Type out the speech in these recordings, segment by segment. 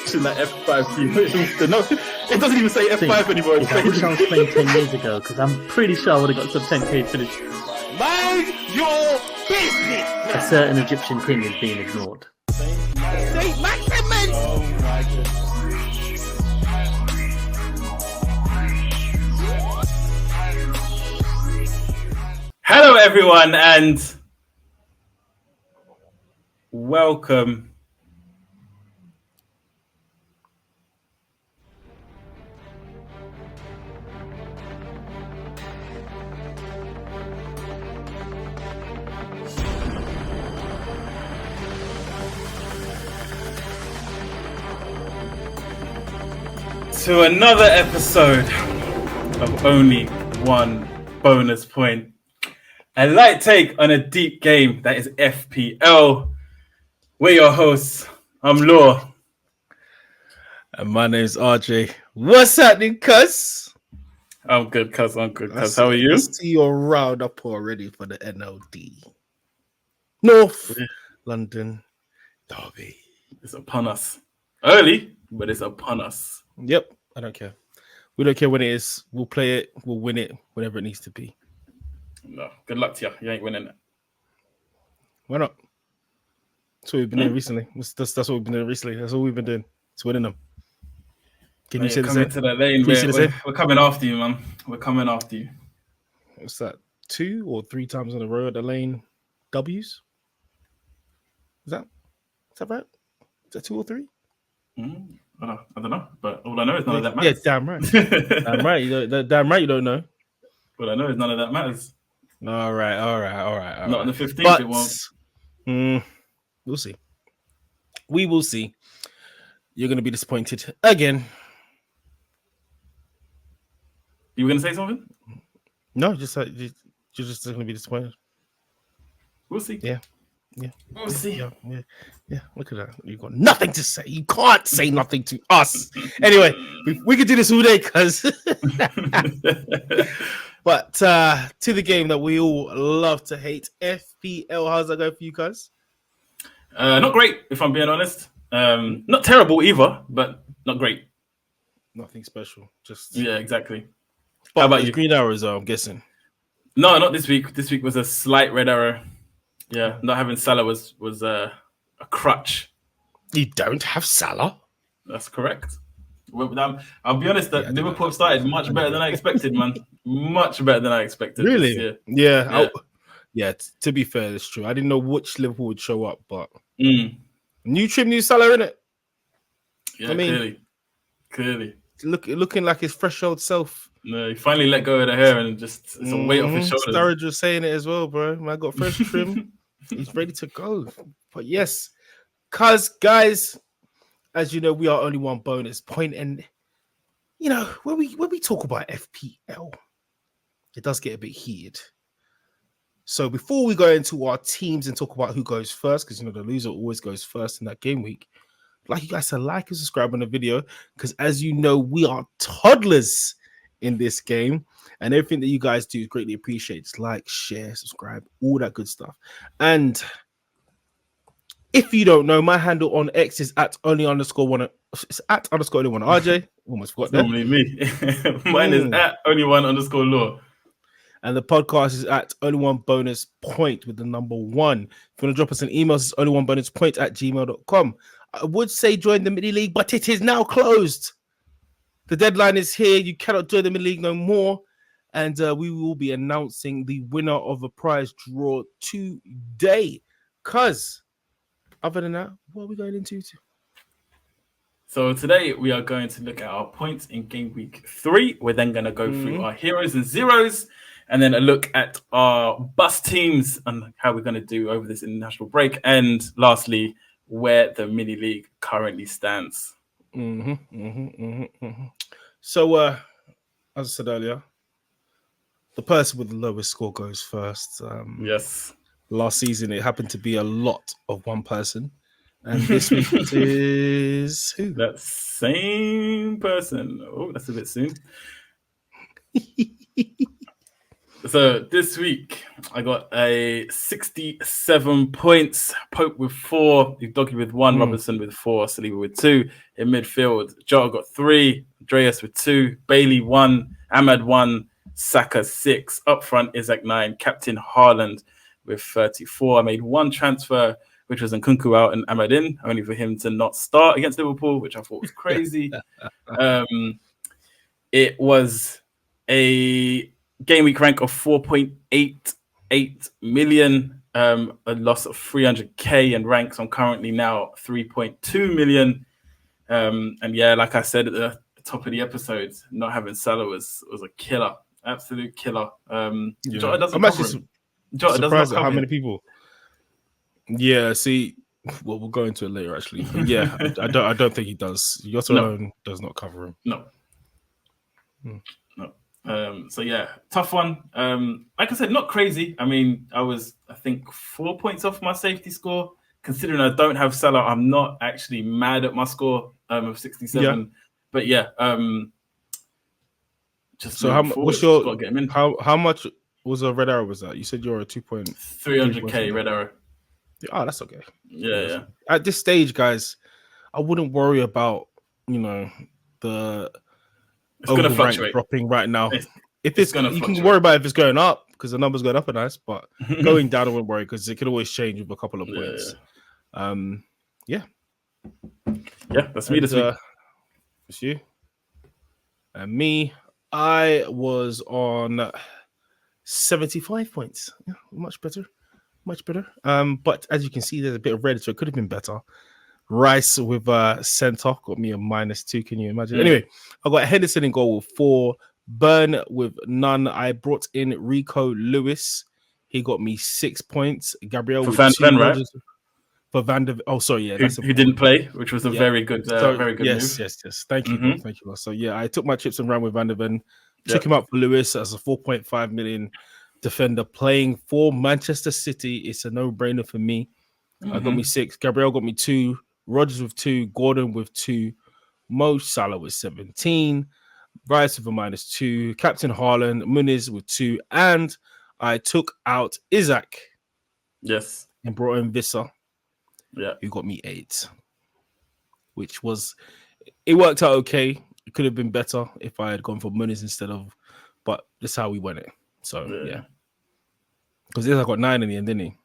watching that F5 team. It doesn't even say F5 anymore. I wish I was playing 10 years ago, because I'm pretty sure I would have got some 10k finish. Mind your business! A certain Egyptian king is being ignored. Saint Maximus! Oh my goodness. Hello, everyone, and welcome to another episode of Only One Bonus Point. A light take on a deep game that is FPL. We're your hosts. I'm Law. And my name's RJ. What's happening, cuz? I'm good, cuz. How are you? I see you're riled up already for the NLD. North London Derby. It's upon us. Early, but it's upon us. Yep, I don't care. We don't care when it is. We'll play it. We'll win it whenever it needs to be. No, good luck to you. You ain't winning it. Why not? That's what we've been doing recently. That's what we've been doing recently. That's all we've been doing. It's winning them. Can you see the same? To the lane. We're coming after you, man. We're coming after you. What's that? 2 or 3 times in a row at the lane W's? Is that right? Is that 2 or 3? I don't know, but all I know is none of that matters. Yeah, damn right. Damn right. Damn right you don't know. All I know is none of that matters. All right. Not on the 15th, it won't. We'll see. We will see. You're going to be disappointed again. You were going to say something? No, you're just going to be disappointed. We'll see. Yeah. We'll see. Yeah. Look at that. You've got nothing to say. You can't say nothing to us. Anyway, we could do this all day, cuz. But to the game that we all love to hate, FPL. How's that go for you guys? Not great, if I'm being honest. Not terrible either, but not great. Nothing special. Just exactly. But how about you? Green arrows, I'm guessing. No, not this week. This week was a slight red arrow. Yeah, not having Salah was a crutch. You don't have Salah? That's correct. Well, I'll be honest, that Liverpool started much better than I expected, man. Much better than I expected. Really? Yeah. To be fair, that's true. I didn't know which Liverpool would show up, but new trim, new Salah, innit? Yeah, I mean, clearly. Looking like his fresh old self. No, he finally let go of the hair and just it's a weight off his shoulders. Sturridge was saying it as well, bro. Man got fresh trim. He's ready to go. But yes, guys, as you know, we are only one bonus point, and you know when we talk about FPL, it does get a bit heated. So before we go into our teams and talk about who goes first, because you know the loser always goes first in that game week, I'd like you guys to like and subscribe on the video, because as you know, we are toddlers in this game, and everything that you guys do is greatly appreciated. Just like, share, subscribe, all that good stuff. And if you don't know, my handle on X is at @only_one. It's at _only1. RJ, almost forgot that. Normally me. Mine is at @only1_law. And the podcast is at only one bonus point with the number 1. If you want to drop us an email, it's only1bonuspoint@gmail.com. I would say join the mini league, but it is now closed. The deadline is here. You cannot join the mini league no more. And we will be announcing the winner of a prize draw today. Cuz, other than that, what are we going into? So today we are going to look at our points in game week 3. We're then going to go through our heroes and zeros, and then a look at our bust teams and how we're going to do over this international break. And lastly, where the mini league currently stands. So, as I said earlier, the person with the lowest score goes first. Yes. Last season, it happened to be a lot of one person. And this week it is who? That same person. Oh, that's a bit soon. So this week I got a 67 points. Pope with 4, Udogi with 1, Robertson with 4, Saliba with 2. In midfield, Jota got 3, Andreas with 2, Bailey 1, Ahmad 1, Saka 6. Up front, Isaac 9, Captain Haaland with 34. I made 1 transfer, which was Nkunku out and Ahmad in, only for him to not start against Liverpool, which I thought was crazy. It was a game week rank of 4.88 million, a loss of 300k in ranks. I'm currently now 3.2 million. And yeah, like I said at the top of the episode, not having Salah was a killer, absolute killer. Jota doesn't cover him. Jota surprised does at not how cover many him. people. Yeah, see, well, we'll go into it later actually. But yeah, I don't think he does. Jota alone does not cover him. No. So yeah, tough one. Like I said, not crazy. I mean, I think 4 points off my safety score. Considering I don't have Salah, I'm not actually mad at my score of 67. Yeah. But yeah, just so what's your got to get him in. How much was a red arrow? Was that you said you're a 300k red arrow? Oh, that's okay. Yeah. At this stage, guys, I wouldn't worry about the it's going to fluctuate dropping right now. If it's going to, you can worry about if it's going up because the numbers going up are nice, but going down I wouldn't worry because it could always change with a couple of points. Yeah, that's me this week. It's you and me. I was on 75 points. Yeah, much better. But as you can see, there's a bit of red, so it could have been better. Rice with centre got me a -2. Can you imagine? Anyway, I got Henderson in goal with 4. Burn with none. I brought in Rico Lewis. He got me 6 points. Gabriel for with Van 2 Ven, right? For Van der. Oh, sorry, yeah, who didn't play, which was a very good move. Yes. Thank you, bro. Thank you. So yeah, I took my chips and ran with Van der Ven. Took him up for Lewis as a 4.5 million defender playing for Manchester City. It's a no-brainer for me. I got me 6. Gabriel got me 2. Rodgers with 2. Gordon with 2. Mo Salah with 17. Rice with a -2. Captain Haaland, Muniz with 2. And I took out Isaac. Yes. And brought in Visser. Yeah. Who got me 8. Which was... It worked out okay. It could have been better if I had gone for Muniz instead of... But that's how we went it. So, yeah. Because Isaac got 9 in the end, didn't he?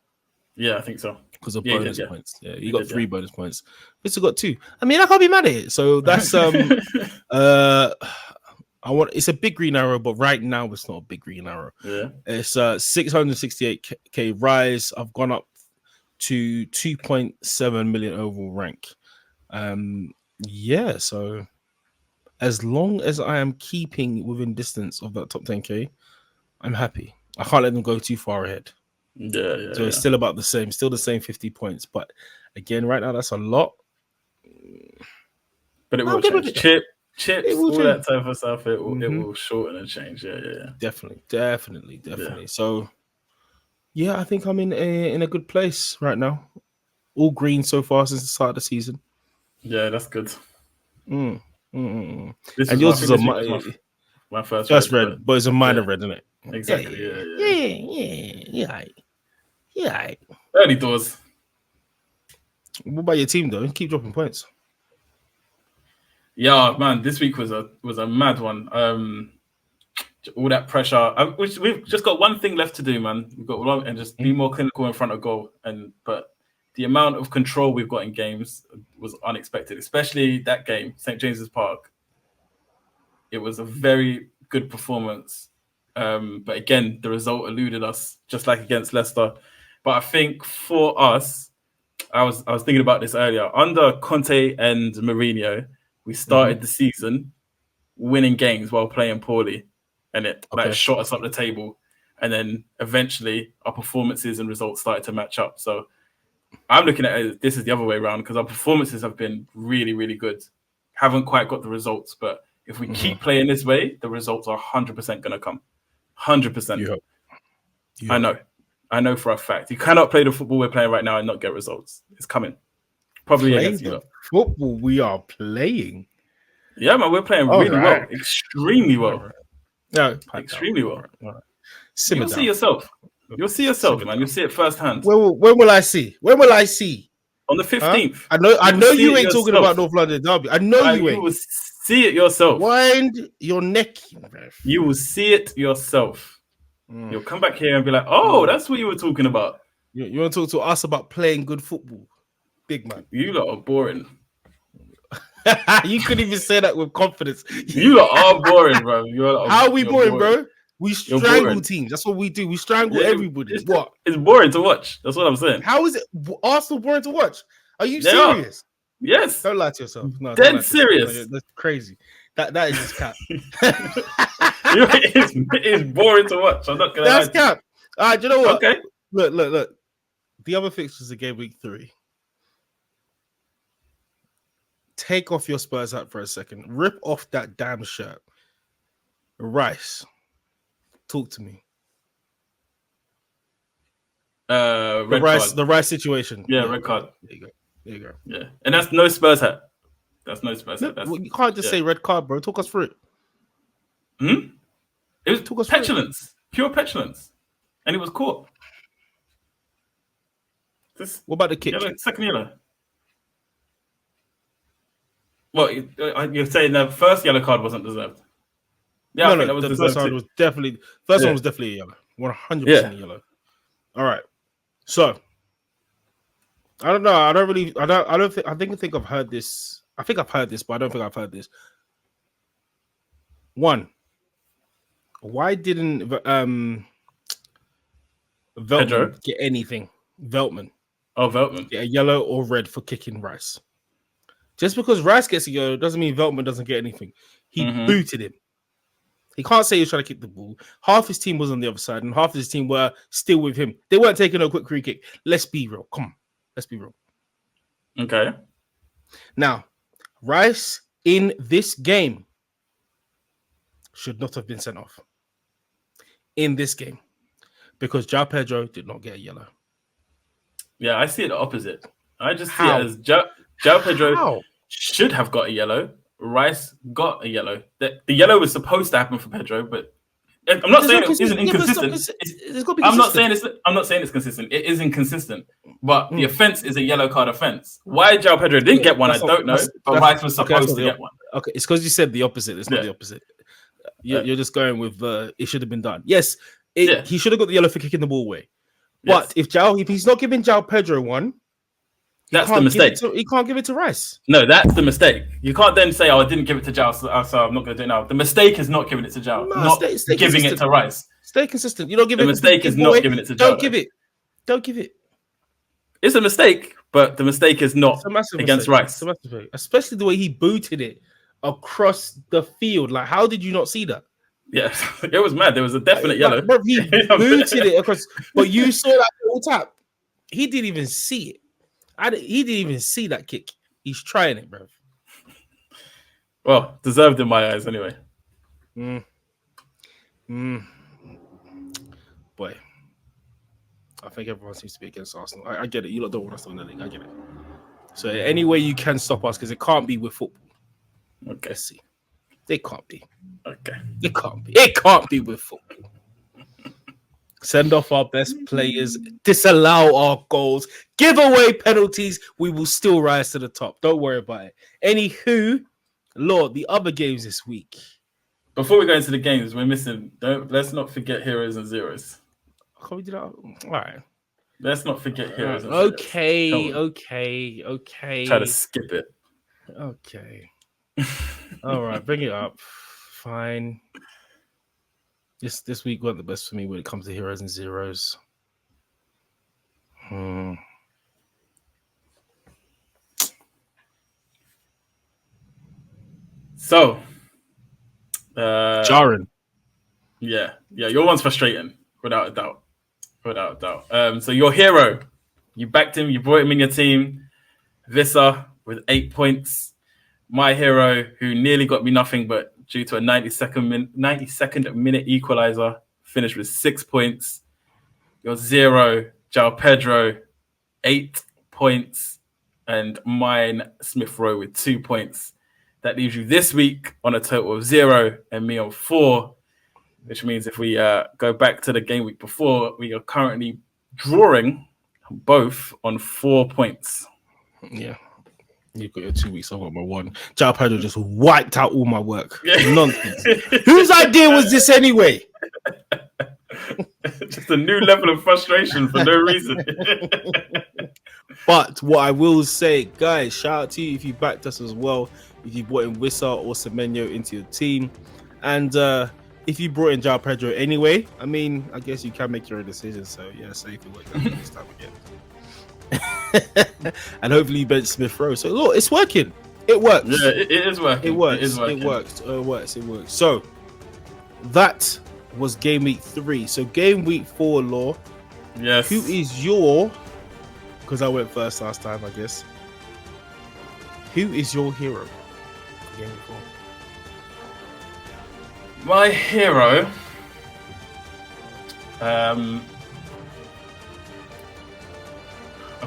Yeah, I think so. Because of bonus points. Yeah, he got 3 bonus points. Visser got 2. I mean, I can't be mad at it. So that's... it's a big green arrow, but right now it's not a big green arrow. Yeah. It's 668k rise. I've gone up to 2.7 million overall rank. Yeah, so as long as I am keeping within distance of that top 10k, I'm happy. I can't let them go too far ahead. Yeah. So it's still about the same, 50 points. But again, right now that's a lot. But it will change. Chips, all that type of stuff. It will shorten and change. Yeah. Definitely. Yeah. So, yeah, I think I'm in a good place right now. All green so far since the start of the season. Yeah, that's good. And yours is my first red, but it's a minor red, isn't it? Exactly. Yeah. Early doors. What about your team though? Keep dropping points. Yeah, man, this week was a mad one. All that pressure. We've just got one thing left to do, man. We've got one, and just be more clinical in front of goal. But the amount of control we've got in games was unexpected, especially that game, St. James's Park. It was a very good performance. But again, the result eluded us, just like against Leicester. But I think for us, I was thinking about this earlier. Under Conte and Mourinho, we started the season winning games while playing poorly, and it shot us up the table. And then eventually our performances and results started to match up. So I'm looking at it, this is the other way around, because our performances have been really, really good. Haven't quite got the results, but if we keep playing this way, the results are 100% going to come. 100%. You hope. I know for a fact. You cannot play the football we're playing right now and not get results. It's coming. Probably against you. Football we are playing. Yeah, man, we're playing really well. Extremely well. No, extremely well. Right. Simmer You'll down. see yourself. You'll see yourself, Simmer man. down. You'll see it firsthand. When will I see? When will I see? On the 15th. Huh? I know see you it ain't talking yourself. about North London Derby. I know you You ain't. will see it yourself. Wind your neck. You will see it yourself. You'll come back here and be like, oh, that's what you were talking about. You want to talk to us about playing good football? Big man. You lot are boring. You couldn't even say that with confidence. You lot are boring, bro. How are we boring, bro? We strangle teams. That's what we do. We strangle everybody. What? It's boring to watch. That's what I'm saying. How is it Arsenal boring to watch? Are you They serious? Yes. Don't lie to yourself. No, Dead serious. No, that's crazy. That is just cap. It's boring to watch. I'm not gonna lie. That's cap. All right, do you know what? Okay. Look. The other fixtures are game week 3. Take off your Spurs hat for a second. Rip off that damn shirt. Rice, talk to me. The Rice situation. Yeah, red card. There you go. Yeah, and that's no Spurs hat. That's no Spurs hat. You can't just say red card, bro. Talk us through it. It was petulance, pure petulance, and it was caught. What about the kick? Second yellow. Well, you're saying the first yellow card wasn't deserved? Yeah, I think that was the first one was definitely one was definitely a yellow, 100% yellow. All right, so I don't know. I think I've heard this. I think I've heard this, but I don't think I've heard this. One, why didn't Veltman Pedro get anything? Veltman. Oh, Veltman. Get a yellow or red for kicking Rice. Just because Rice gets a yellow doesn't mean Veltman doesn't get anything. He booted him. He can't say he was trying to kick the ball. Half his team was on the other side, and half of his team were still with him. They weren't taking a quick free kick. Let's be real. Come on. Let's be real. Okay. Now, Rice in this game should not have been sent off. In this game. Because João Pedro did not get a yellow. Yeah, I see it the opposite. I just see it as João Pedro should have got a yellow. Rice got a yellow. The yellow was supposed to happen for Pedro, but I'm not saying it isn't inconsistent. I'm not saying it's consistent. It is inconsistent. But the offense is a yellow card offense. Why João Pedro didn't get one, I don't know. But Rice was supposed to get one. Okay, it's because you said the opposite. It's not the opposite. You're just going with it should have been done. Yes, he should have got the yellow for kicking the ball away. But if he's not giving João Pedro one, that's the mistake. He can't give it to Rice. No, that's the mistake. You can't then say, I didn't give it to João, so I'm not going to do it now. The mistake is not giving it to João, not giving it to Rice. Stay consistent. You don't give the mistake is not giving it to João. Don't give it. It's a mistake, but the mistake is not against Rice. Especially the way he booted it across the field. Like, how did you not see that? Yeah, it was mad. There was a definite yellow. Bro, he booted it across, but you saw that whole tap. He didn't even see it. He didn't even see that kick. He's trying it, bro. Well, deserved in my eyes, anyway. Boy, I think everyone seems to be against Arsenal. I get it. You lot don't want us to win the league. I get it. So any way you can stop us, because it can't be with football. Okay. Let's see. It can't be. Okay. It can't be. It can't be with football. Send off our best players, disallow our goals, give away penalties. We will still rise to the top. Don't worry about it. Anywho, Lord, the other games this week. Before we go into the games, we're missing. Let's not forget heroes and zeros. Can we do that? All right. Let's not forget heroes and zeros. Okay. Try to skip it. Okay. All right, bring it up. Fine. This week went the best for me when it comes to heroes and zeros. So, jarring. Yeah, your one's frustrating, without a doubt. So your hero, you backed him, you brought him in your team, Vissa with 8 points. My hero, who nearly got me nothing, but due to a 92nd minute equalizer, finished with 6 points. Your zero, João Pedro, 8 points, and mine, Smith Rowe, with 2 points. That leaves you this week on a total of 0, and me on 4. which means if we go back to the game week before, we are currently drawing both on 4 points. Yeah. You've got your 2 weeks. I've got my one. Pedro just wiped out all my work. Nonsense. Whose idea was this anyway? Just a new level of frustration for no reason. But what I will say, guys, shout out to you if you backed us as well. If you brought in Wissa or Semenyo into your team. And if you brought in Pedro anyway, I mean, I guess you can make your own decision. So, yeah, safely work out this time again. And hopefully you bench Smith Rowe. So look, it's working. It works. Yeah, it is working. It works. It is working. It works. It works. It works. So that was game week 3. So game week 4, Law. Yes. Who is your? Because I went first last time, I guess. Who is your hero? Game week 4. My hero. I'm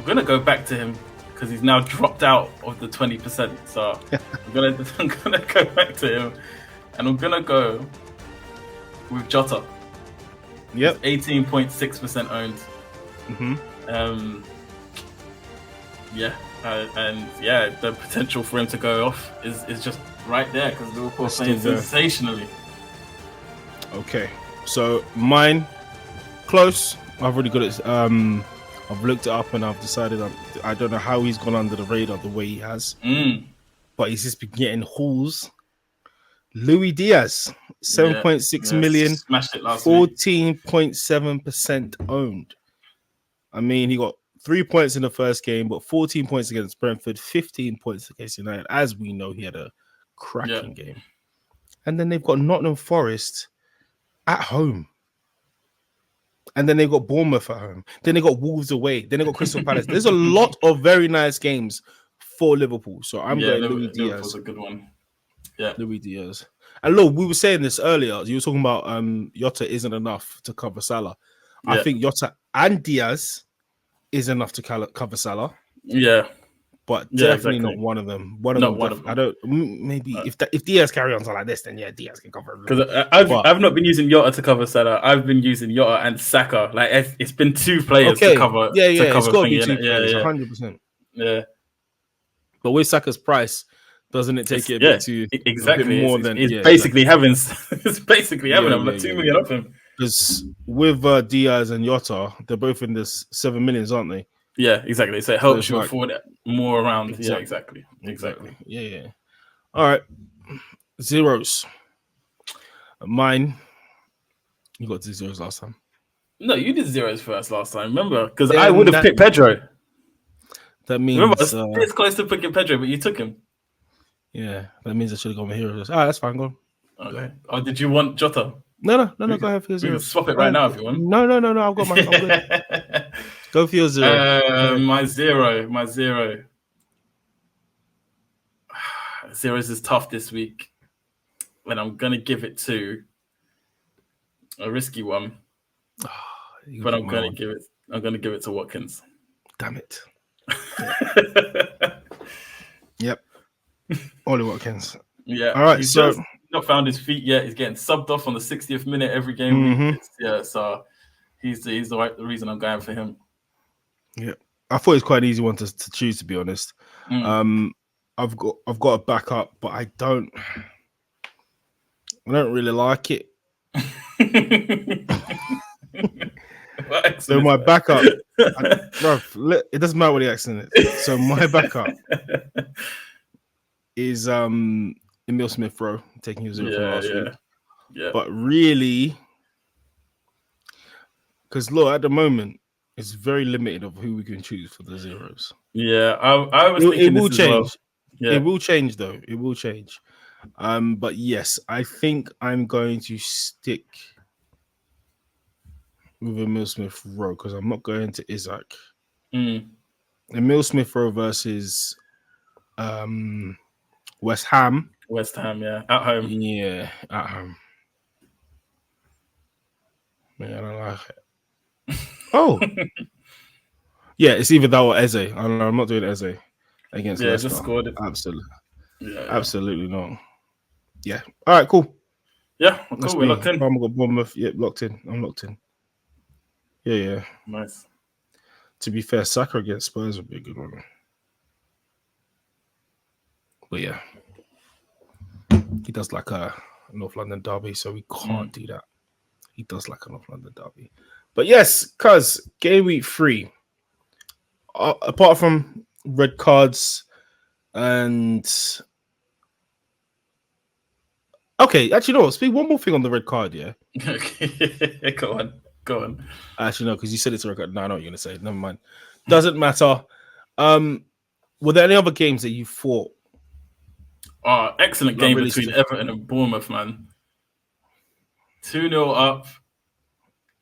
gonna go back to him because he's now dropped out of the 20%. So I'm gonna go back to him, and I'm gonna go with Jota. Yep. 18.6% owned. Mm-hmm. The potential for him to go off is just right there because Liverpool are playing sensationally. Okay, so mine close. I've already got it. I've looked it up and I've decided I don't know how he's gone under the radar the way he has, but he's just been getting hauls. Louis Diaz, 7.6 million, smashed it last 14.7% owned. I mean, he got 3 points in the first game, but 14 points against Brentford, 15 points against United. As we know, he had a cracking game. And then they've got Nottingham Forest at home. And then they've got Bournemouth at home. Then they got Wolves away. Then they got Crystal Palace. There's a lot of very nice games for Liverpool. So I'm going Louis Diaz. Liverpool's a good one. Yeah, Louis Diaz. And look, we were saying this earlier. You were talking about Jota isn't enough to cover Salah. Yeah. I think Jota and Diaz is enough to cover Salah. Yeah. But definitely not one of them. One of them. I don't. Maybe if Diaz carry on like this, then Diaz can cover. Because I've not been using Jota to cover Salah. I've been using Jota and Saka. Like it's been two players to cover. Yeah. To cover it's got to be two players. 100%. Yeah. But with Saka's price, doesn't it take it a bit too exactly a bit more than it's basically having like 2 million of him. Because with Diaz and Jota, they're both in this 7 millions, aren't they? Yeah, exactly. So it helps you afford more around. Exactly. Yeah, exactly. Yeah. All right. Zeros. Mine. You got 2 zeros last time. No, you did zeros first last time. Remember? Because I would have picked Pedro. That means remember, it's close to picking Pedro, but you took him. Yeah, that means I should have gone with heroes. All right, that's fine. Go on. Okay. Oh, did you want Jota? No. Go ahead for your zero. zero. You can swap it right now if you want. No. I've got my. I'm good. Go for your zero. My zero. Zeros is tough this week, and I'm gonna give it to a risky one. But I'm gonna give it to Watkins. Damn it. Yep. Ollie Watkins. Yeah. All right. He's so not found his feet yet. He's getting subbed off on the 60th minute every game. So he's the reason I'm going for him. Yeah. I thought it was quite an easy one to choose, to be honest. I've got a backup, but I don't really like it. So my backup, it doesn't matter what the accent is. So my backup is Emile Smith Rowe, taking his zero from last week. Yeah. But really, because look, at the moment, it's very limited of who we can choose for the zeros. Yeah, I was thinking it will this change. As well. Yeah. It will change, though. It will change. But yes, I think I'm going to stick with Emile Smith Rowe because I'm not going to Isaac. Emile Smith Rowe versus West Ham. West Ham, yeah, at home. Yeah, at home. Man, I don't like it. Oh, yeah, it's either that or Eze. I'm not doing Eze against Leicester. Just scored it. Absolutely, yeah, absolutely not. Yeah. All right, cool. Yeah, well, That's cool. We're me. locked in. Palmer got Bournemouth. Yep, locked in. I'm locked in. Yeah. Nice. To be fair, Saka against Spurs would be a good one. But yeah, he does like a North London derby, so we can't do that. He does like a North London derby. But yes, cuz game week 3, apart from red cards and okay, actually no, speak one more thing on the red card, yeah. Okay, go on. Actually no, because you said it's a red card. No, I know what you're gonna say. Never mind. Doesn't matter. Were there any other games that you thought? Oh, excellent game really between Everton and Bournemouth, man. 2-0 up.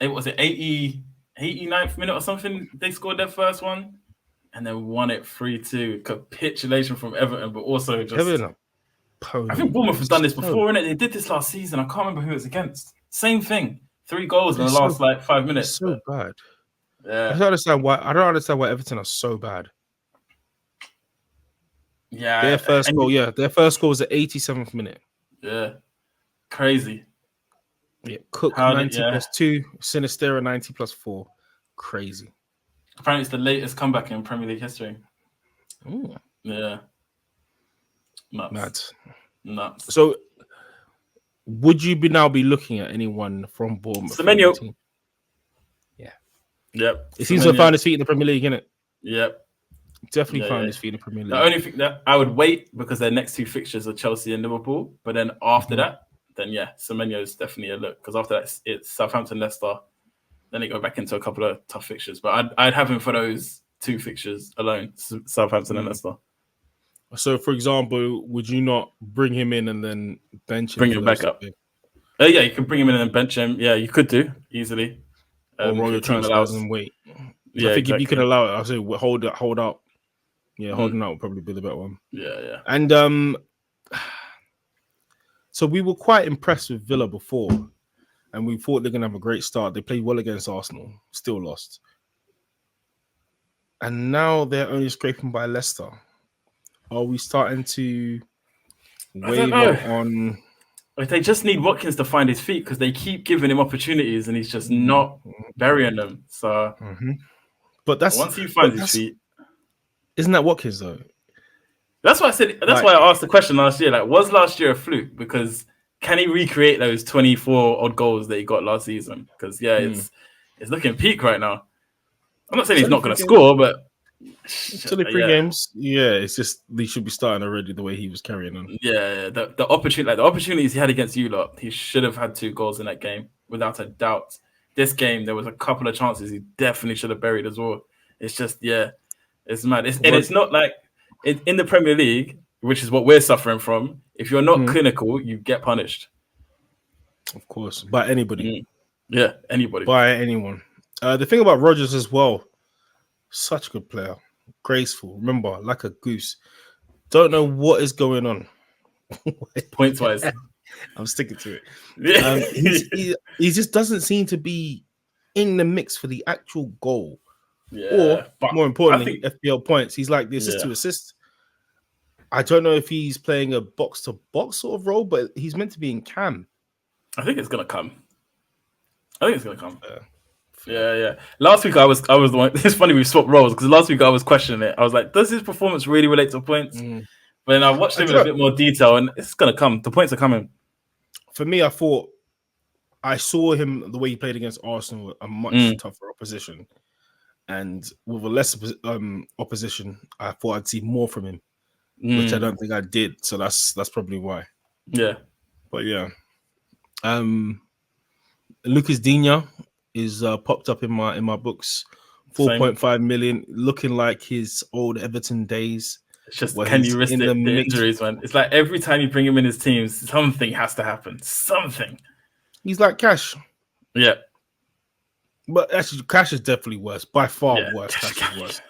It was it 89th minute or something. They scored their first one and then won it 3-2. Capitulation from Everton, but also just Everton, pony. I think Bournemouth have done this before, innit? They did this last season. I can't remember who it was against. Same thing. 3 goals in the last 5 minutes. It's so bad. Yeah. I don't understand why Everton are so bad. Yeah. Their first goal was the 87th minute. Yeah. Crazy. Yeah. Cook 90 plus 2, Sinistera 90 plus 4. Crazy. Apparently it's the latest comeback in Premier League history. Ooh. Yeah. Nuts. So would you now be looking at anyone from Bournemouth? Semenyo. Yeah. Yep. It seems to have found his feet in the Premier League, innit? Yep. Definitely found his feet in the Premier League. The only thing that I would wait because their next 2 fixtures are Chelsea and Liverpool. But then after that, then Semenyo is definitely a look. Because after that, it's Southampton, Leicester. Then they go back into a couple of tough fixtures. But I'd have him for those 2 fixtures alone, Southampton and Leicester. So, for example, would you not bring him in and then bench him? Bring him back up. Yeah, you can bring him in and bench him. Yeah, you could do easily. Or roll your transfers and wait. Yeah, I think if you could allow it, I'll say hold out. Yeah, holding out would probably be the better one. Yeah. And so we were quite impressed with Villa before, and we thought they're gonna have a great start. They played well against Arsenal, still lost, and now they're only scraping by Leicester. Are we starting to waver on? If they just need Watkins to find his feet because they keep giving him opportunities and he's just not burying them. So, but once he finds his feet, isn't that Watkins though? That's why I said. That's why I asked the question last year. Like, was last year a fluke? Because can he recreate those 24 odd goals that he got last season? Because it's looking peak right now. I'm not saying he's not going to score, but it's only 3 games. Yeah, it's just he should be starting already the way he was carrying on. Yeah, the opportunities he had against you lot, he should have had 2 goals in that game without a doubt. This game, there was a couple of chances he definitely should have buried as well. It's just it's mad. And it's not like in the Premier League, which is what we're suffering from. If you're not clinical, you get punished. Of course, by anybody. Yeah, anybody. By anyone. The thing about Rodgers as well, such a good player. Graceful. Remember, like a goose. Don't know what is going on. Points wise. I'm sticking to it. He just doesn't seem to be in the mix for the actual goal. Yeah, or more importantly, FPL points. He's like the assist to assist. I don't know if he's playing a box to box sort of role, but he's meant to be in cam. I think it's gonna come. Yeah. Last week I was the one. It's funny we swapped roles because last week I was questioning it. I was like, does his performance really relate to points? But then I watched him in a bit more detail, and it's gonna come. The points are coming. For me, I saw him the way he played against Arsenal, a much tougher opposition. And with a less opposition, I thought I'd see more from him, which I don't think I did. So that's probably why. Yeah, but yeah, Lucas Digne is popped up in my books. 4.5 million, looking like his old Everton days. It's just can you risk the injuries, man? It's like every time you bring him in his teams, something has to happen. Something. He's like Cash. Yeah. But actually, Cash is definitely worse. By far worse. Cash is worse.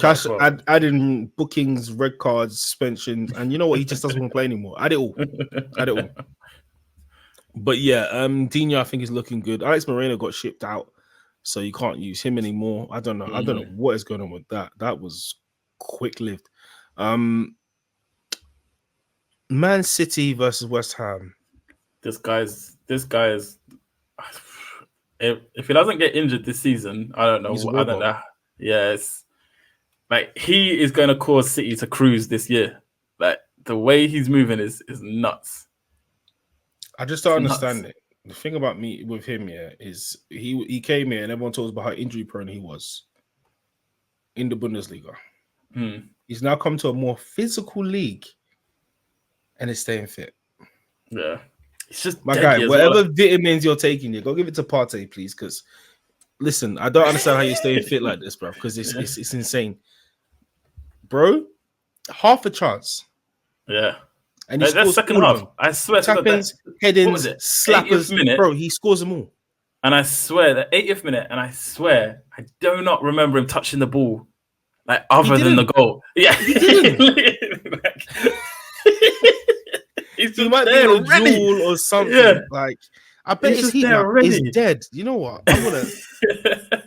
Cash adding bookings, red cards, suspensions, and you know what? He just doesn't want to play anymore. Add it all. But yeah, Digne, I think is looking good. Alex Moreno got shipped out, so you can't use him anymore. I don't know. I don't know what is going on with that. That was quick-lived. Man City versus West Ham. This guy's. If he doesn't get injured this season, I don't know. He's a I don't robot. know. Yeah, it's like he is going to cause City to cruise this year. Like the way he's moving is nuts. I just don't Nuts. understand it. The thing about me with him, yeah, is he came here and everyone talks about how injury prone he was in the Bundesliga. He's now come to a more physical league and is staying fit. Yeah. It's just My deadly guy, as whatever well. vitamins you're taking, go give it to Partey, please. Because listen, I don't understand how you're staying fit like this, bro. Because it's insane, bro. Half a chance, Yeah. and he That's scores second all of half. them. I swear to God, Tap-ins, what was head-ins, it? 80th slappers, minute. bro. He scores them all. And I swear, the 80th minute, and I swear, I do not remember him touching the ball, like other than the goal. Yeah, he didn't. He's He just might be there in a already. jewel or something. Yeah. Like, I bet He's his just heat there map is already. dead. You know what?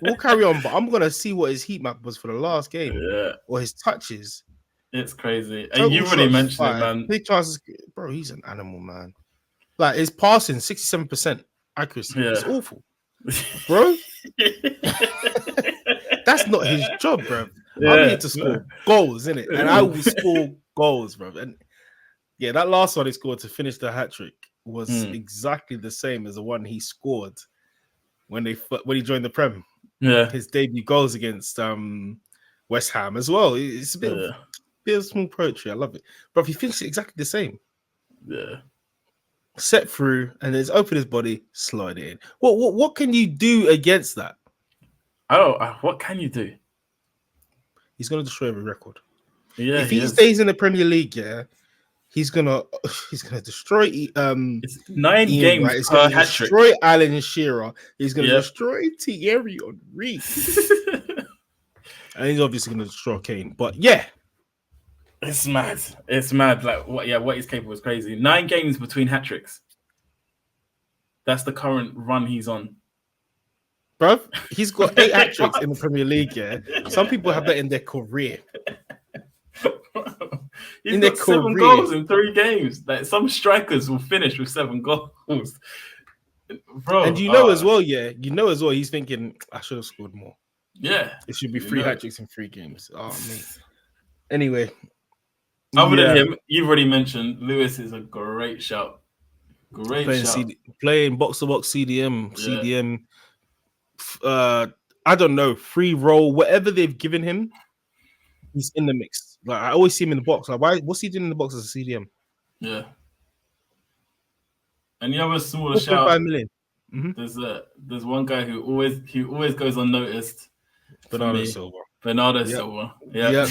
We'll carry on, but I'm gonna see what his heat map was for the last game Yeah, or his touches. it's crazy. And Total you've already shots, mentioned it, 5. man. Big chances, bro. He's an animal, man. Like his passing, 67% accuracy. Yeah. It's awful, bro. That's not his job, bro. Yeah. I'm here to score goals, innit? And I will score goals, bro. And yeah, that last one he scored to finish the hat trick was exactly the same as the one he scored when he joined the Prem. Yeah. His debut goals against West Ham as well. It's a bit of small poetry. I love it, but he finished it exactly the same. Yeah. Set through and then open his body, slide it in. What can you do against that? Oh, what can you do? He's gonna destroy every record. Yeah, if he stays in the Premier League, yeah, he's gonna destroy. It's 9 Ian games Wright. He's per gonna hat trick. destroy Alan Shearer. He's gonna destroy Thierry Henry, and he's obviously gonna destroy Kane. But yeah, it's mad. It's mad. Like what he's capable is crazy. 9 games between hat tricks. That's the current run he's on. bro, he's got 8 hat tricks in the Premier League. Yeah, some people have that in their career. He's got 7 goals in 3 games. Like some strikers will finish with 7 goals. Bro, and you know as well, he's thinking, I should have scored more. Yeah. It should be 3 hat tricks in 3 games. Oh mate. Anyway. Other than him, you've already mentioned Lewis is a great shout. Playing box to box CDM. I don't know, free roll, whatever they've given him, he's in the mix. Like I always see him in the box. Like, what's he doing in the box as a CDM? Yeah. And the other smaller shout. 5 million. There's one guy who always goes unnoticed. Bernardo Silva. Silva. Yeah.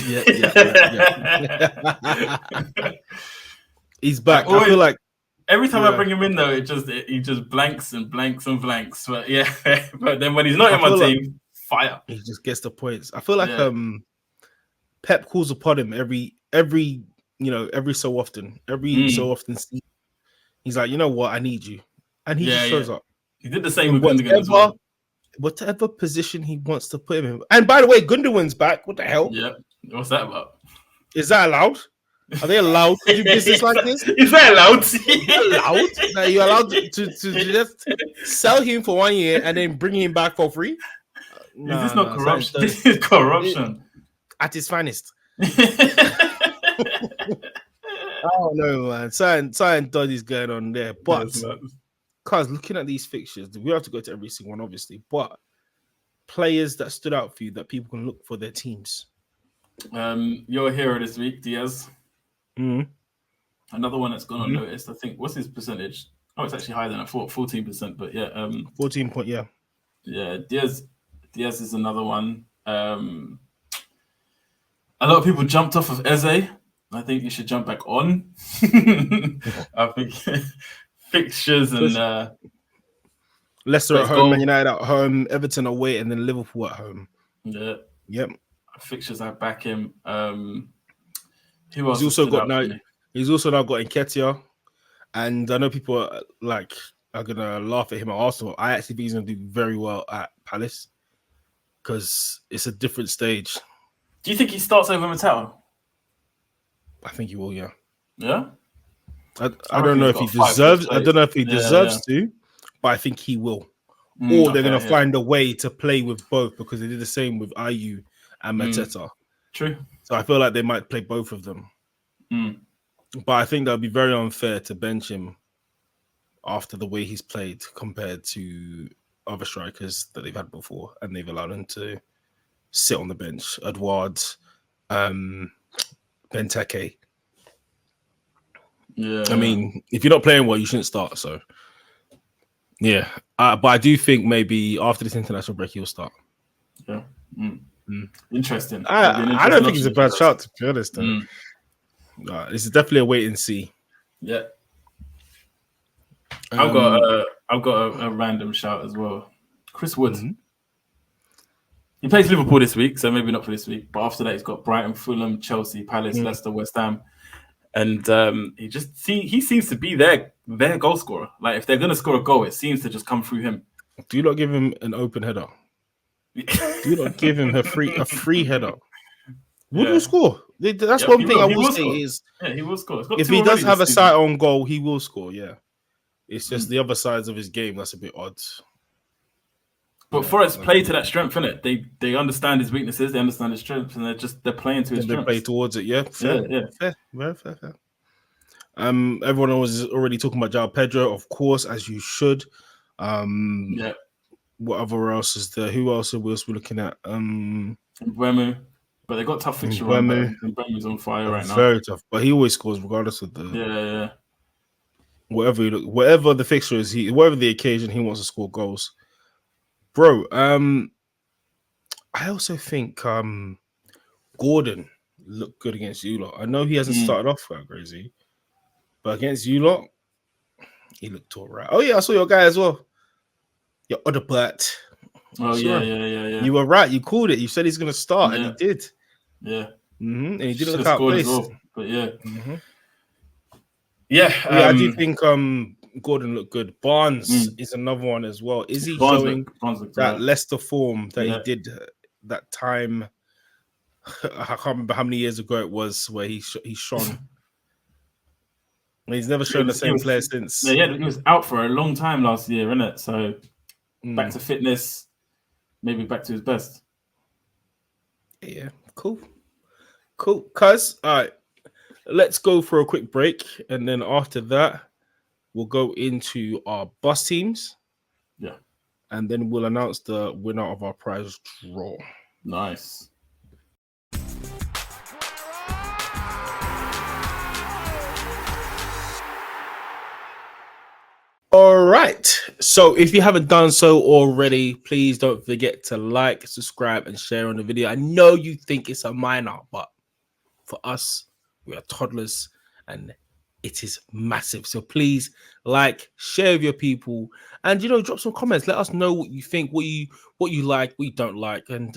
He's back. I feel like every time I bring him in though, he just blanks and blanks and blanks. But yeah, but then when he's not in my team, fire. He just gets the points. I feel like Pep calls upon him every so often. So often he's like, you know what, I need you. And he just shows up. He did the same with Gundogan as well. Whatever position he wants to put him in. And by the way, Gundogan's back. What the hell? Yeah. What's that about? Is that allowed? Are they allowed to do business like this? Is that allowed? Are you allowed to just sell him for 1 year and then bring him back for free? Is this not corruption? This is corruption. At its finest. I don't know, man. Something dodgy's going on there. But because looking at these fixtures, we have to go to every single one, obviously. But players that stood out for you that people can look for their teams. Your hero this week, Diaz. Mm-hmm. Another one that's gone unnoticed. I think. What's his percentage? Oh, it's actually higher than I thought. 14%. But yeah, 14 point. Yeah. Yeah, Diaz is another one. A lot of people jumped off of Eze. I think you should jump back on. I think fixtures and Leicester at home, Man United at home, Everton away, and then Liverpool at home. Yeah. Yep. Fixtures, I back him. Who else? He's also now got Nketiah, and I know people are gonna laugh at him at Arsenal. I actually think he's gonna do very well at Palace because it's a different stage. Do you think he starts over Mattel? I think he will, yeah. Yeah? I don't know if he deserves. I don't know if he deserves to, but I think he will. Or they're gonna find a way to play with both because they did the same with Ayew and Mateta. True. So I feel like they might play both of them. But I think that would be very unfair to bench him after the way he's played compared to other strikers that they've had before, and they've allowed him to sit on the bench. Edouard, Benteke. Yeah. I mean, if you're not playing well, you shouldn't start. So, yeah. But I do think maybe after this international break, he'll start. Yeah. Interesting. I don't think it's a bad shout, to be honest. This is definitely a wait and see. Yeah. I've got a random shout as well. Chris Wood. He plays Liverpool this week, so maybe not for this week. But after that, he's got Brighton, Fulham, Chelsea, Palace, Leicester, West Ham, and he seems to be their goal scorer. Like if they're gonna score a goal, it seems to just come through him. Do you not give him an open header? Do you not give him a free header? Wood will score. That's one thing I will say is he will score. If he does have a sight on goal, he will score. Yeah, it's just the other sides of his game that's a bit odd. But Forest play to that strength, innit? They understand his weaknesses, they understand his strengths, and they're playing to his strengths. They play towards it, yeah. Fair. Very fair. Everyone was already talking about João Pedro, of course, as you should. Whatever else is there? Who else are we looking at? Mbeumo. But they got tough fixture run. Mbeumo's on fire right now. Very tough, but he always scores regardless of the. Yeah. Whatever the fixture is, whatever the occasion, he wants to score goals. Bro, I also think Gordon looked good against you lot. I know he hasn't started off that crazy, but against you lot, he looked all right. Oh yeah, I saw your guy as well. Your other Bert. Oh yeah. You were right. You called it. You said he's going to start, and he did. Yeah. And he did look out place. Well, but yeah. I do think Gordon looked good. Barnes is another one as well. Is he showing that Leicester form that he did that time? I can't remember how many years ago it was where he shone. He's never shown the same player since. Yeah, he was out for a long time last year, innit? So back to fitness, maybe back to his best. Yeah, cool. Cuz, all right, let's go for a quick break, and then after that, we'll go into our bus teams. Yeah. And then we'll announce the winner of our prize draw. Nice. All right. So if you haven't done so already, please don't forget to like, subscribe, and share on the video. I know you think it's a minor, but for us, we are toddlers and it is massive. So please share with your people, and drop some comments. Let us know what you think, what you like, what you don't like, and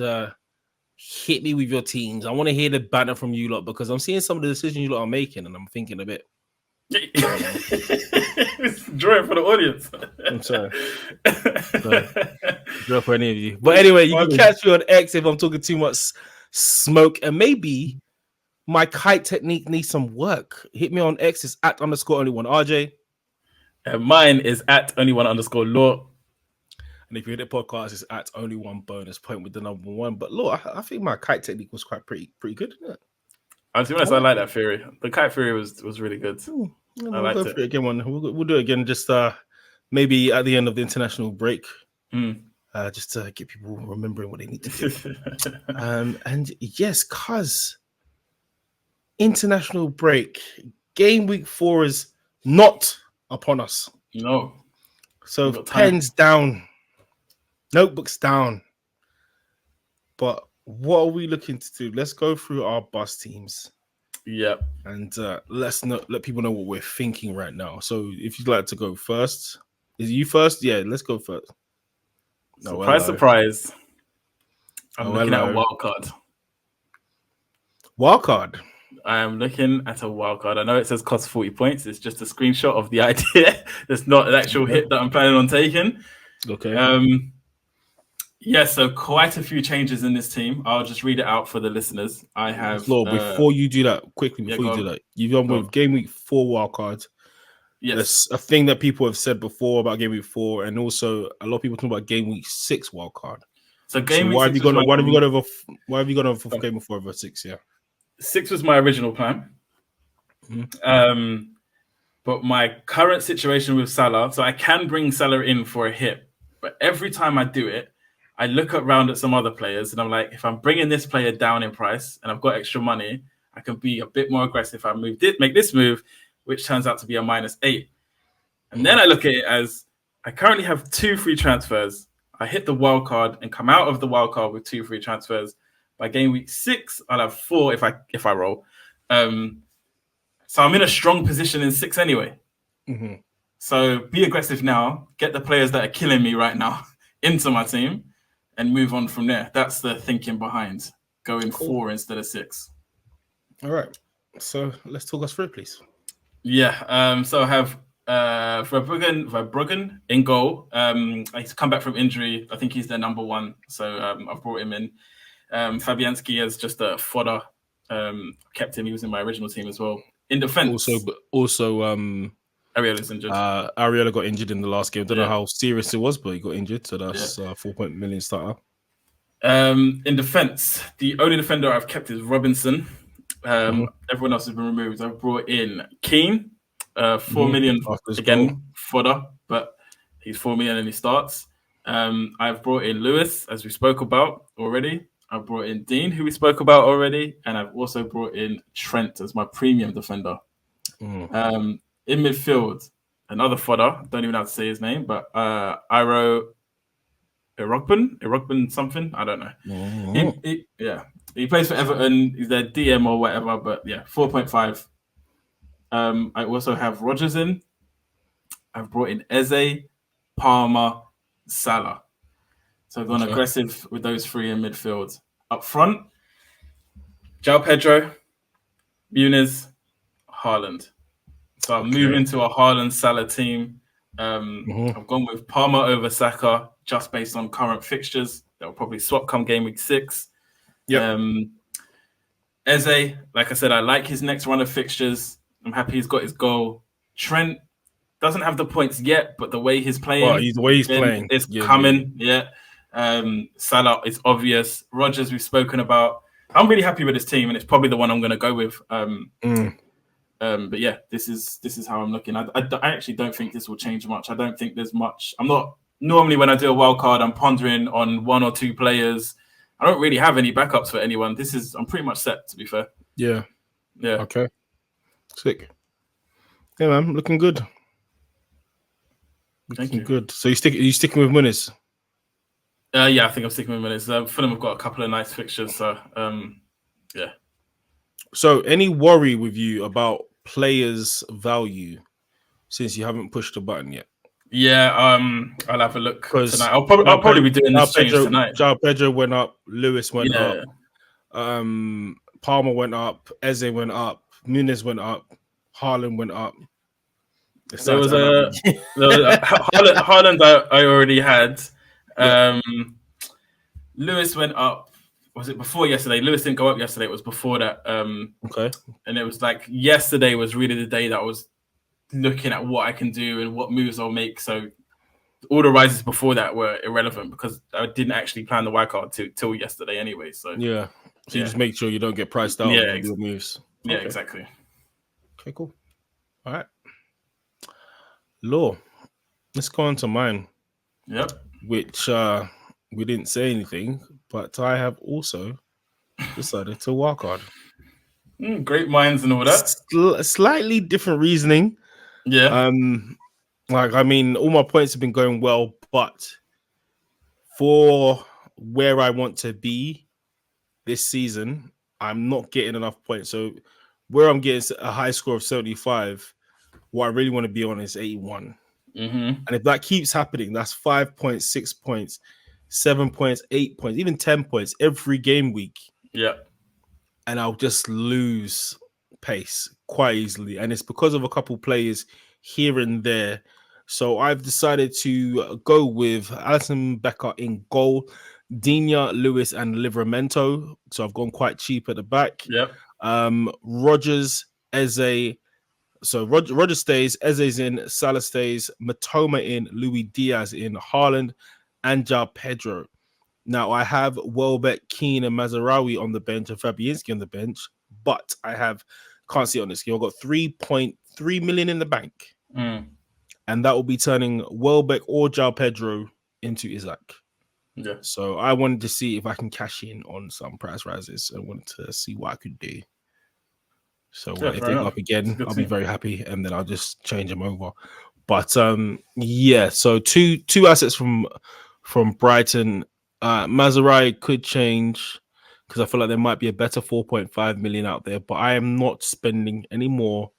hit me with your teams. I want to hear the banter from you lot because I'm seeing some of the decisions you lot are making, and I'm thinking a bit. It's drawing for the audience. I'm sorry. Draw for any of you. But anyway, you can catch me on X if I'm talking too much smoke, and maybe my kite technique needs some work. Hit me on X. It's @_only1 RJ. And mine is @only1_law. And if you hit the podcast, it's @only1 bonus point with the number 1. But look, I think my kite technique was quite pretty good, isn't it? To be honest, I like that theory. The kite theory was really good. I liked it. Again, we'll do it again. Just maybe at the end of the international break, just to get people remembering what they need to do. And yes, cuz international break, game week 4 is not upon us. No. So pens down, notebooks down. But what are we looking to do? Let's go through our bus teams. Yep. And let people know what we're thinking right now. So if you'd like to go first, is you first? Yeah, let's go first. Surprise. I'm looking at a wild card. Wild card? I am looking at a wild card. I know it says cost 40 points. It's just a screenshot of the idea. It's not an actual hit that I'm planning on taking. Okay. Yeah, so quite a few changes in this team. I'll just read it out for the listeners. I have... before you do that, quickly, you've done with game week 4 wild cards, Yes. That's a thing that people have said before about game week 4, and also a lot of people talk about game week 6 wildcard. So game week why 6 have you gone? was Why have you gone over? Why have you gone over game week 4 over 6? Yeah, 6 was my original plan. But my current situation with Salah, so I can bring Salah in for a hit, but every time I do it, I look around at some other players and I'm like, if I'm bringing this player down in price and I've got extra money, I can be a bit more aggressive. I make this move, which turns out to be a -8. And then I look at it as I currently have 2 free transfers. I hit the wild card and come out of the wild card with 2 free transfers. By game week 6, I'll have 4 if I roll. So I'm in a strong position in 6 anyway. So be aggressive now. Get the players that are killing me right now into my team and move on from there. That's the thinking behind going 4 instead of 6. All right. So let's talk us through it, please. Yeah. So I have Verbruggen in goal. He's come back from injury. I think he's their number 1. So I've brought him in. Fabianski as just a fodder. Kept him. He was in my original team as well. In defense, also, Ariela's injured. Ariela got injured in the last game. Don't know how serious it was, but he got injured. So that's 4 million starter. In defense, the only defender I've kept is Robinson. Everyone else has been removed. I've brought in Keane, 4 million again, fodder, but he's 4 million and he starts. I've brought in Lewis, as we spoke about already. I've brought in Dean, who we spoke about already, and I've also brought in Trent as my premium defender. In midfield, another fodder, don't even know how to say his name, but Iro Irogben something, I don't know. He plays for Everton. He's their DM or whatever, but yeah, 4.5. I also have Rodgers in. I've brought in Eze, Palmer, Salah. So I've gone aggressive with those 3 in midfield. Up front, Pedro, Muniz, Haaland. So I'm moving to a Haaland Salah team. I've gone with Palmer over Saka just based on current fixtures. They'll probably swap come game week 6. Eze, like I said, I like his next run of fixtures. I'm happy he's got his goal. Trent doesn't have the points yet, but the way he's playing, it's coming. Yeah. Salah is obvious. Rodgers, we've spoken about. I'm really happy with his team, and it's probably the one I'm going to go with. But yeah, this is how I'm looking. I actually don't think this will change much. I don't think there's much. I'm not normally when I do a wild card, I'm pondering on 1 or 2 players. I don't really have any backups for anyone. I'm pretty much set, to be fair. Yeah. Okay. Sick. Yeah, man, looking good. Thank you. Good. So you sticking with Muniz? Yeah, I think I'm sticking with Muniz. Fulham have got a couple of nice fixtures, so yeah. So any worry with you about players' value since you haven't pushed the button yet? Yeah, I'll have a look tonight. I'll probably be doing this change tonight. Pedro went up, Lewis went up, Palmer went up, Eze went up, Muniz went up, Haaland went up. There was Haaland I already had. Lewis went up. Was it before yesterday? Lewis didn't go up yesterday. It was before that. And it was like yesterday was really the day that I was looking at what I can do and what moves I'll make. So all the rises before that were irrelevant because I didn't actually plan the wild card till yesterday anyway. So you just make sure you don't get priced out with your moves. Yeah, exactly. Okay, cool. All right. Law. Let's go on to mine. Yep. Which we didn't say anything, but I have also decided to wildcard. Great minds and all that. Slightly different reasoning. Yeah. All my points have been going well, but for where I want to be this season, I'm not getting enough points. So where I'm getting a high score of 75, what I really want to be on is 81. And if that keeps happening, that's 5 points, 6 points, 7 points, 8 points, even 10 points every game week. Yeah. And I'll just lose pace quite easily. And it's because of a couple players here and there. So I've decided to go with Alisson Becker in goal, Digne, Lewis, and Livramento. So I've gone quite cheap at the back. Yep. Rodgers, Eze, So Roger stays, Eze's in, Salah stays, Matoma in, Louis Diaz in, Haaland, and Pedro. Now I have Welbeck, Keane, and Mazraoui on the bench, and Fabianski on the bench, but can't see it on this game. I've got 3.3 million in the bank, and that will be turning Welbeck or Pedro into Isaac. Yeah. So I wanted to see if I can cash in on some price rises and wanted to see what I could do. So if they go up again, I'll be very happy, and then I'll just change them over. But so two assets from Brighton. Maserati could change because I feel like there might be a better 4.5 million out there, but I am not spending any more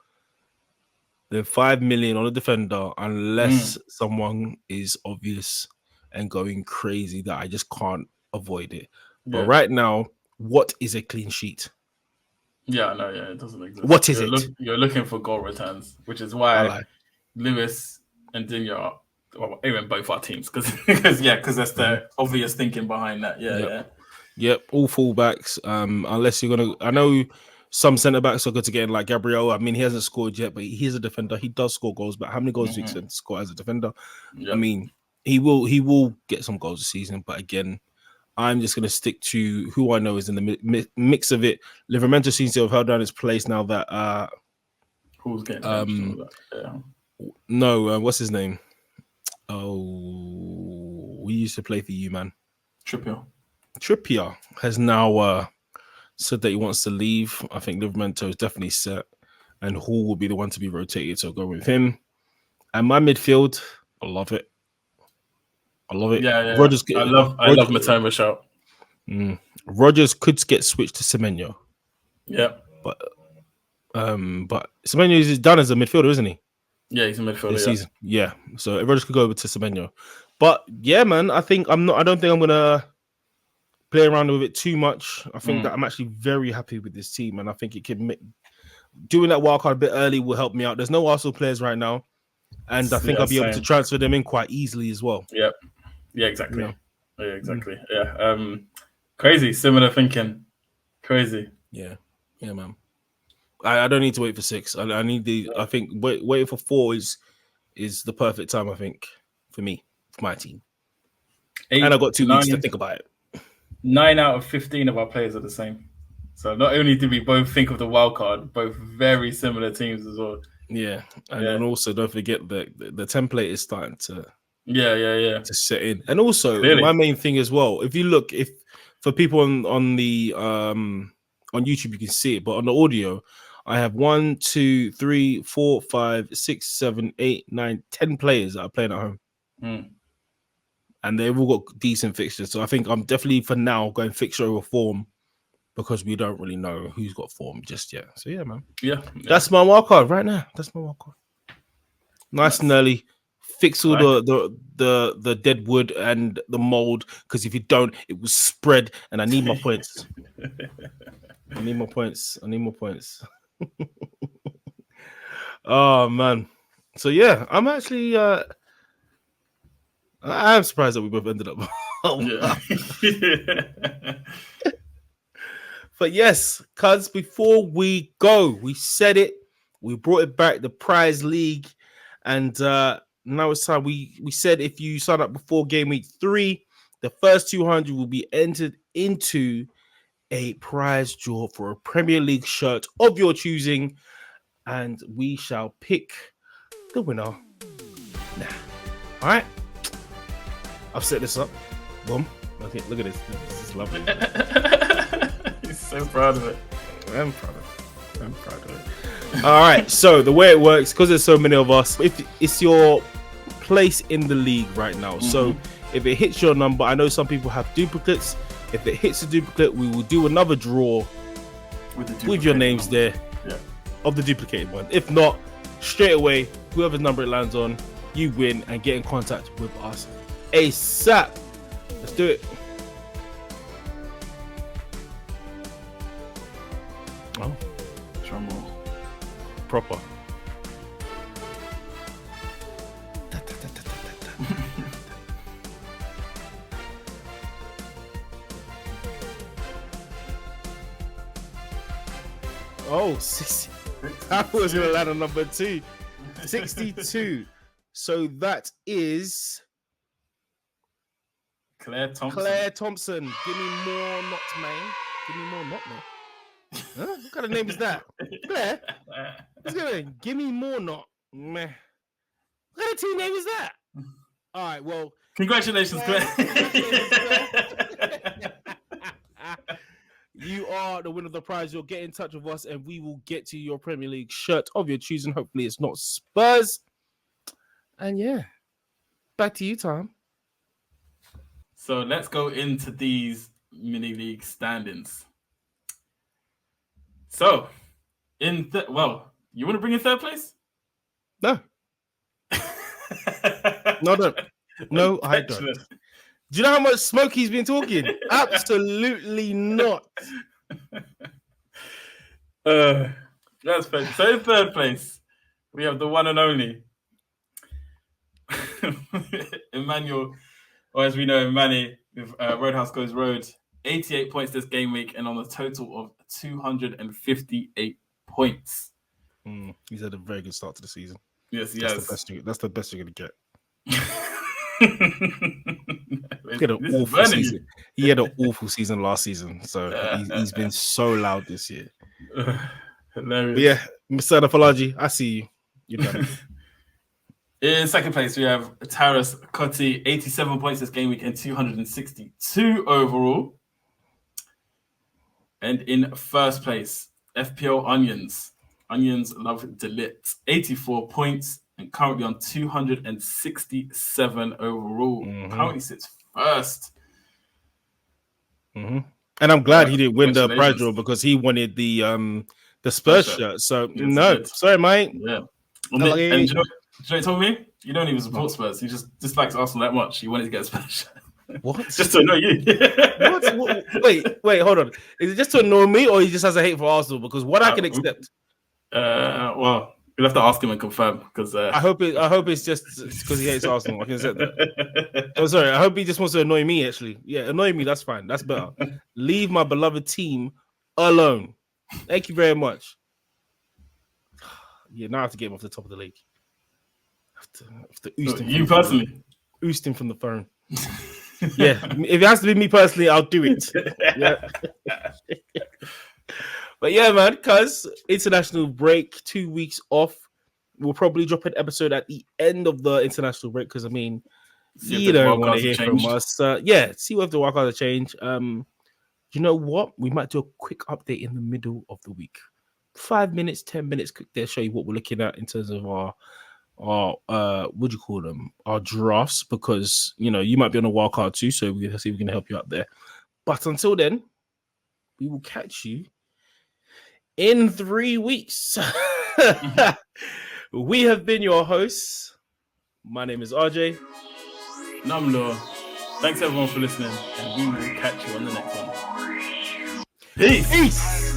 than 5 million on a defender unless someone is obvious and going crazy that I just can't avoid it. Yeah. But right now, what is a clean sheet? Yeah, no, it doesn't exist. What is it? You're looking for goal returns, which is why Lewis and Digne are, well, even both our teams, because that's the obvious thinking behind that. Yep, all fullbacks. Unless you're gonna, I know some centre backs are good to get in, like Gabriel. I mean, he hasn't scored yet, but he's a defender. He does score goals, but how many goals do you expect to score as a defender? Yep. I mean, he will get some goals this season, but again, I'm just going to stick to who I know is in the mix of it. Livramento seems to have held down his place now that who's getting no, what's his name? Oh, we used to play for you, man. Trippier has now said that he wants to leave. I think Livramento is definitely set, and Hall will be the one to be rotated, so go with him. And my midfield, I love it. Yeah. Rogers, I love Matoma shout. Rogers could get switched to Semenyo. Yeah. But Semenyo is done as a midfielder, isn't he? Yeah, he's a midfielder this season. Yeah. So Rogers could go over to Semenyo. But yeah, man, I don't think I'm gonna play around with it too much. I think that I'm actually very happy with this team, and I think it can doing that wildcard a bit early will help me out. There's no Arsenal players right now, and I think I'll be able to transfer them in quite easily as well. Yep. Yeah, exactly. Yeah, exactly. Yeah. Crazy. Similar thinking. Crazy. Yeah, man. I don't need to wait for 6. I need I think waiting for 4 is the perfect time, I think, for me, for my team. 8, and I've got 2 weeks to think about it. 9 out of 15 of our players are the same. So not only did we both think of the wild card, both very similar teams as well. Yeah, and then also don't forget that the template is starting to to set in. And also my main thing as well, if you look, if for people on the on YouTube you can see it, but on the audio, I have 1, 2, 3, 4, 5, 6, 7, 8, 9, 10 players that are playing at home. And they've all got decent fixtures. So I think I'm definitely for now going fixture over form, because we don't really know who's got form just yet. So yeah, man. Yeah. That's my wild card right now. That's my wild card. Nice and early. Fix all the dead wood and the mold, because if you don't, it will spread. And I need my points. I need more points. Oh man. So yeah, I'm actually I'm surprised that we both ended up. But yes, cuz before we go, we said it, we brought it back, the prize league, and now it's time. We said if you sign up before game week 3, the first 200 will be entered into a prize draw for a Premier League shirt of your choosing, and we shall pick the winner now. All right, I've set this up. Boom. Okay, look at this. This is lovely. He's so proud of it. I'm proud of it. All right, so the way it works, because there's so many of us, if it's your place in the league right now, so if it hits your number, I know some people have duplicates. If it hits a duplicate, we will do another draw with your names there of the duplicated one. If not, straight away, whoever's number it lands on, you win and get in contact with us ASAP. Let's do it. Oh, drum roll. Proper. Oh, I was going to land on number 2. 62. So that is Claire Thompson. Claire Thompson. Give me more not, man. Give me more not, man. Huh? What kind of name is that? Claire? What's going on? Give me more not, man. What kind of team name is that? All right, well. Congratulations, Claire. You are the winner of the prize. You'll get in touch with us and we will get to your Premier League shirt of your choosing. Hopefully it's not Spurs. And yeah, back to you, Tom. So let's go into these mini league standings. So, you want to bring in third place? No. No, I don't. Do you know how much smoke he's been talking? Absolutely not. That's fair. So in third place, we have the one and only Emmanuel, or as we know, Manny, with Roadhouse Goes Road. 88 points this game week and on a total of 258 points. He's had a very good start to the season. Yes, he that's has. That's the best you're going to get. He had an awful season. He had an awful season last season, so he's been so loud this year. Hilarious. But yeah, Mr. Falaji, I see you. You're done. In second place, we have Taras Kotti, 87 points this game week and 262 overall. And in first place, FPL Onions Love Delit, 84 points and currently on 267 overall. Currently sits first. And I'm glad he didn't win the prize draw because he wanted the Spurs shirt. So yes, no, sorry, mate. Yeah. And do you know what he told me? You don't even support Spurs. He just dislikes Arsenal that much. He wanted to get a Spurs shirt. What? Just to annoy you. What? Wait, hold on. Is it just to annoy me or he just has a hate for Arsenal? Because what I can accept. Well, you'll have to ask him and confirm because I hope it's just because he hates Arsenal. I can accept that. Oh, sorry. I hope he just wants to annoy me. Actually, yeah, annoy me. That's fine. That's better. Leave my beloved team alone. Thank you very much. Yeah, now I have to get him off the top of the league. I have to oost him. You personally, oost him from the phone. Yeah, if it has to be me personally, I'll do it. Yeah. But yeah, man, because international break, 2 weeks off. We'll probably drop an episode at the end of the international break because I mean, you don't want to hear from us. Yeah, see what the wildcards have changed. You know what? We might do a quick update in the middle of the week. 5 minutes, 10 minutes, quick there, show you what we're looking at in terms of our what do you call them? Our drafts, because you know you might be on a wild card too, so we're gonna see if we can help you out there. But until then, we will catch you in 3 weeks. We have been your hosts. My name is RJ. Namlo. Thanks everyone for listening, and we will catch you on the next one. Peace.